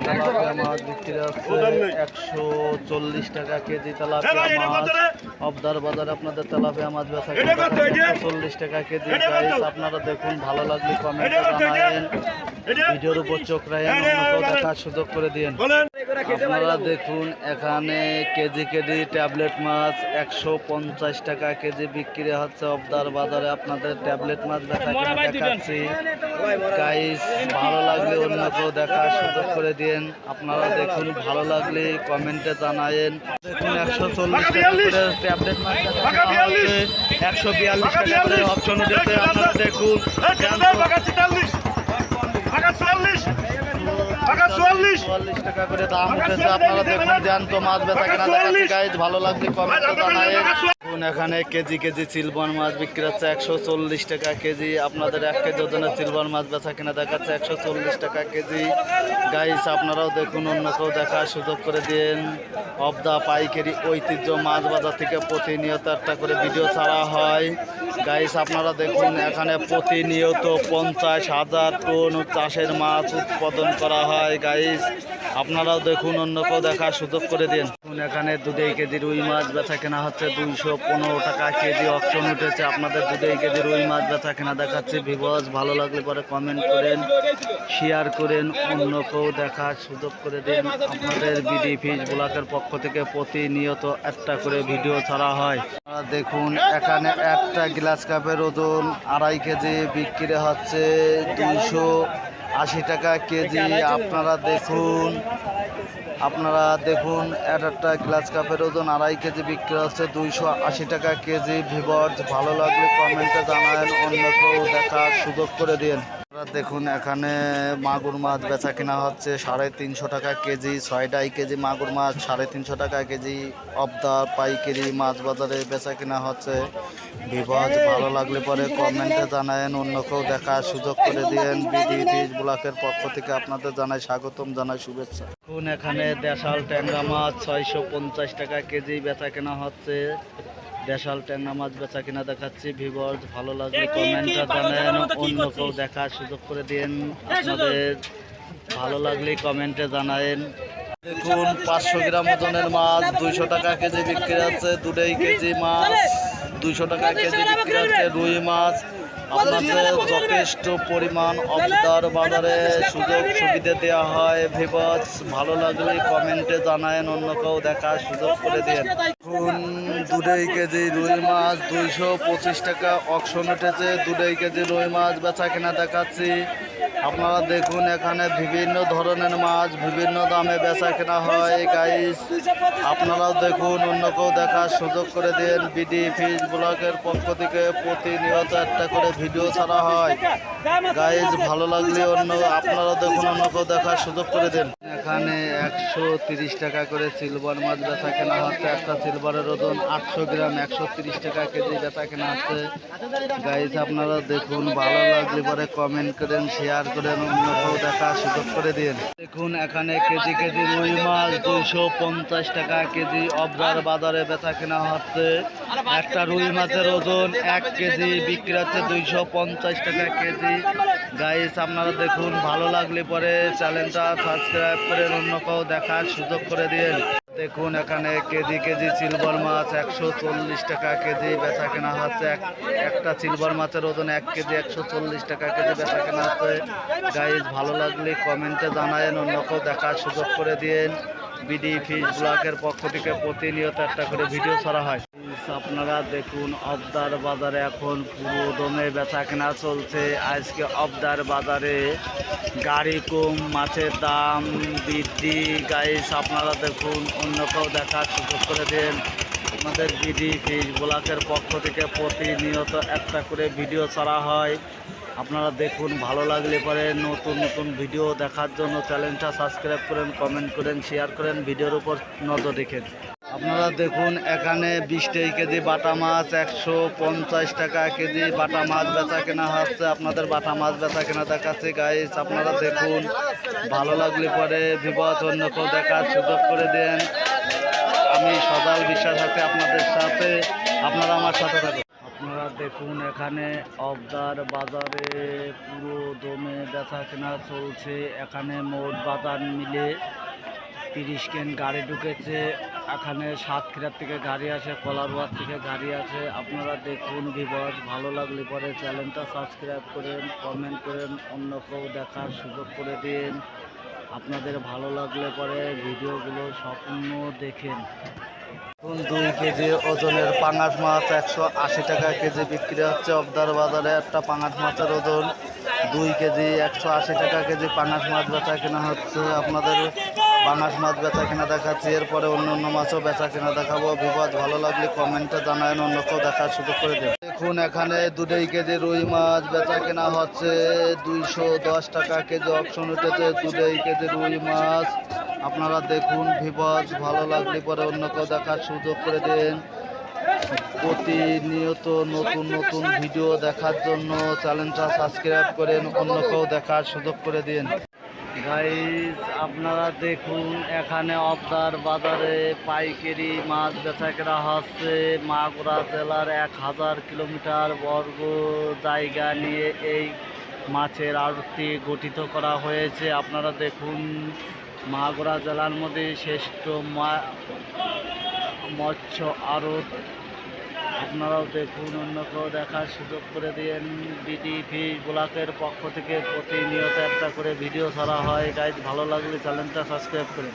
Tilapia মাছ বিক্রি হচ্ছে 140 টাকা কেজি। তেলাপিয়া মাছ অবদার বাজারে আপনাদের তেলাপিয়া মাছ বেচা কিনা 140 টাকা কেজি। গাইস আপনারা দেখুন, ভালো লাগলে কমেন্টে জানাবেন, ভিডিওর উপর চোখ রাখেন, অন্যকেও দেখার সুযোগ করে দিন। আপনারা দেখুন, এখানে কেজি কেজি ট্যাবলেট মাছ 150 টাকা কেজি বিক্রি হচ্ছে অবদার বাজারে। আপনাদের ট্যাবলেট মাছ বেচা কিনা দেখাচ্ছি। গাইস ভালো লাগলে অন্যকেও দেখার সুযোগ করে দিন। আপনারা দেখুন, ভালো লাগলে কমেন্টে জানায়েন। দেখুন 140 টাকা করে ট্যাবলেট মাছ বেচা কিনা হচ্ছে, 142 টাকা করে অপশন উঠেছে। আপনারা দেখুন 44 টাকা করে দাম উঠেছে। আপনারা দেখুন, জ্যান্ত মাছ বেচা কেনা দেখাচ্ছি। গাইজ ভালো লাগলে কমেন্টে জানায়েন। এখানে কেজি কেজি সিলভার মাছ বিক্রি হচ্ছে 140 টাকা কেজি। আপনাদের 1 কেজি ওজনের সিলভার মাছ বেচা কিনা দেখাচ্ছে 140 টাকা কেজি। গাইজ আপনারাও দেখুন, অন্যকেও দেখার সুযোগ করে দিন। অব দা পাইকারি ঐতিহ্য মাছ বাজার থেকে প্রতিনিয়ত একটা করে ভিডিও ছাড়া হয়। গাইস আপনারা দেখুন, এখানে প্রতিনিয়ত 50,000 টন চাষের মাছ উৎপাদন করা হয়। গাইস আপনারাও দেখুন, অন্যকেও দেখার সুযোগ করে দিন। এখানে 2 কেজি রুই মাছ বেচা কেনা হচ্ছে 215 টাকা কেজি। অপশন উঠেছে। আপনাদের 2 কেজি রুই মাছ বেচা কেনা দেখাচ্ছে। ভিউয়ার্স ভালো লাগলে পরে কমেন্ট করেন, শেয়ার করেন, অন্যকেও দেখার সুযোগ করে দিন। আপনাদের বিডি ফিশ ব্লকের পক্ষ থেকে প্রতিনিয়ত একটা করে ভিডিও ছাড়া হয়। দেখুন, এখানে একটা গ্লাস কাপের ওজন 2.5 কেজি বিক্রি হচ্ছে 280 টাকা কেজি। আপনারা দেখুন একটা গ্লাস কাপের ওজন 2.5 কেজি বিক্রি হচ্ছে 280 টাকা কেজি। ভিউয়ার্স ভালো লাগলে কমেন্টে জানান, অন্যকেও দেখার সুযোগ করে দিন। দেখুন, এখানে মাগুর মাছ বেচা কিনা হচ্ছে 350 টাকা কেজি। 6.5 কেজি মাগুর মাছ 350 টাকা কেজি। অবদা পাইকারি মাছ বাজারে বেচা কিনা হচ্ছে। ভিউয়ার্স ভালো লাগলে পরে কমেন্টে জানায়েন, অন্যকেও দেখার সুযোগ করে দিন। বিডি ফিশ ব্লকের পক্ষ থেকে আপনাদের জানাই স্বাগতম, জানাই শুভেচ্ছা। দেখুন, এখানে দেশাল ট্যাংরা মাছ 650 টাকা কেজি বেচা কেনা হচ্ছে। দেশাল ট্যাংরা মাছ বেচা কিনা দেখাচ্ছি। ভিউয়ার্স ভালো লাগলে কমেন্টটা জানান, অন্যকেও দেখার সুযোগ করে দিন। আপনাদের ভালো লাগলে কমেন্টে জানায়েন। দেখুন, 500 গ্রাম ওজনের মাছ 200 টাকা কেজি বিক্রি হচ্ছে। 2 কেজি মাছ 200 টাকা কেজি বিক্রি হচ্ছে। রুই মাছ আপনাদের যথেষ্ট পরিমাণ অবদার বাজারে সুযোগ সুবিধা দেওয়া হয়। ভিউয়ার্স ভালো লাগলে কমেন্টে জানায়েন, অন্যকেও দেখার সুযোগ করে দিন। এখন 2 কেজি রুই মাছ 225 টাকা অকশন উঠেছে। 2 কেজি রুই মাছ বেচা কেনা দেখাচ্ছি। আপনারা দেখুন, এখানে বিভিন্ন ধরনের মাছ বিভিন্ন দামে বেচা কেনা হয়। গাইস আপনারাও দেখুন, অন্যকেও দেখার সুযোগ করে দিন। বিডি ফিশ ব্লকের পক্ষ থেকে প্রতিনিয়ত একটা করে ভিডিও ছাড়া হয়। গাইস ভালো লাগলে আপনারাও দেখুন, অন্যকেও দেখার সুযোগ করে দিন। এখানে 130 টাকা করে সিলভার মাছ বেচা কেনা হচ্ছে। একটা সিলভারের ওজন 800 গ্রাম 130 টাকা কেজি বেচা কেনা হচ্ছে। গাইস আপনারা দেখুন, ভালো লাগলে পরে কমেন্ট করেন, শেয়ার করেন, অন্যকেও দেখার সুযোগ করে দিন। দেখুন, এখানে কেজি কেজি রুই মাছ 250 টাকা কেজি অবদার বাজারে বেচা কেনা হচ্ছে। একটা রুই মাছের ওজন 1 কেজি বিক্রি হচ্ছে 250 টাকা কেজি। গাইস আপনারা দেখুন, ভালো লাগলে পরে চ্যানেলটা সাবস্ক্রাইব করেন, অন্যকেও দেখার সুযোগ করে দিন। দেখুন, এখানে কেজি কেজি সিলভার মাছ 140 টাকা কেজি বেচা কেনা হচ্ছে। একটা সিলভার মাছের ওজন 1 কেজি 140 টাকা কেজি বেচা কেনা হচ্ছে। গাইস ভালো লাগলে কমেন্টে জানায়েন, অন্যকেও দেখার সুযোগ করে দিন। বিডি ফিশ ব্লকের পক্ষ থেকে প্রতিনিয়ত একটা করে ভিডিও ছাড়া হয়। আপনারা দেখুন, অবদার বাজারে এখন পুরো দমে বেচা কেনা চলছে। আজকে অবদার বাজারে গাড়ি কম, মাছের দাম বৃদ্ধি। গাইস আপনারা দেখুন, অন্যকেও দেখার সুযোগ করে দিন। আমাদের বিডি ফিশ ব্লকের পক্ষ থেকে প্রতিনিয়ত একটা করে ভিডিও ছাড়া হয়। আপনারা দেখুন, ভালো লাগলে পরে নতুন নতুন ভিডিও দেখার জন্য চ্যানেলটা সাবস্ক্রাইব করেন, কমেন্ট করেন, শেয়ার করেন, ভিডিওর উপর নজর রেখেন। আপনারা দেখুন, এখানে 20 কেজি বাটা মাছ 150 টাকা কেজি বাটা মাছ বেচা কেনা হচ্ছে। আপনাদের বাটা মাছ বেচা কেনা দেখাচ্ছে। গাইস আপনারা দেখুন, ভালো লাগলে পরে ভিউয়ার্স অন্যকেও দেখার সুযোগ করে দেন। আমি সজাল বিশ্বাস আছি আপনাদের সাথে, আপনারা আমার সাথে থাকুন। আপনারা দেখুন এখানে অবদার বাজারে পুরো দমে বেচা কেনা চলছে। এখানে মোট বাজার মিলে 30 কেন গাড়ি ঢুকেছে। এখানে সাতক্ষীরার থেকে গাড়ি আসে, কলারোয়ার থেকে গাড়ি আসে। আপনারা দেখুন ভিউয়ার্স, ভালো লাগলে পরে চ্যানেলটা সাবস্ক্রাইব করেন, কমেন্ট করেন, অন্য কেউ দেখার সুযোগ করে দিন। আপনাদের ভালো লাগলে পরে ভিডিওগুলো সম্পূর্ণ দেখেন। 2 কেজি ওজনের পাঙাশ মাছ 180 টাকা কেজি বিক্রি হচ্ছে। অবদার বাজারে একটা পাঙাশ মাছের ওজন 2 কেজি 180 টাকা কেজি পাঙাশ মাছ বেচা কেনা হচ্ছে। আপনাদের পাঙাশ মাছ বেচা কেনা দেখাচ্ছি, এরপরে অন্য অন্য মাছও বেচা কেনা দেখাবো। বিপদ ভালো লাগলে কমেন্টে জানায়েন, অন্য কেউ দেখার সুযোগ করে দেন। দেখুন এখানে 2 কেজি রুই মাছ বেচা কেনা হচ্ছে 210 টাকা কেজি অপশন উঠেছে। 2 কেজি রুই মাছ আপনারা দেখুন ভিউয়ার্স, ভালো লাগলে পরে অন্য কেউ দেখার সুযোগ করে দেন। প্রতিনিয়ত নতুন নতুন ভিডিও দেখার জন্য চ্যানেলটা সাবস্ক্রাইব করেন, অন্য কেউ দেখার সুযোগ করে দিন। গাইস আপনারা দেখুন এখানে অবদার বাজারে পাইকারি মাছ বেচা কেনা হচ্ছে। মাগুরা জেলার 1000 কিলোমিটার বর্গ জায়গা নিয়ে এই মাছের আড়তটি গঠিত করা হয়েছে। আপনারা দেখুন মাগুরা জেলার মধ্যে শ্রেষ্ঠ মৎস্য আড়ত। আপনারাও দেখুন, অন্য কেউ দেখার সুযোগ করে দিন। বিডি ফিশ ব্লকের পক্ষ থেকে প্রতিনিয়ত একটা করে ভিডিও ছাড়া হয়। গাইজ ভালো লাগলে চ্যানেলটা সাবস্ক্রাইব করুন।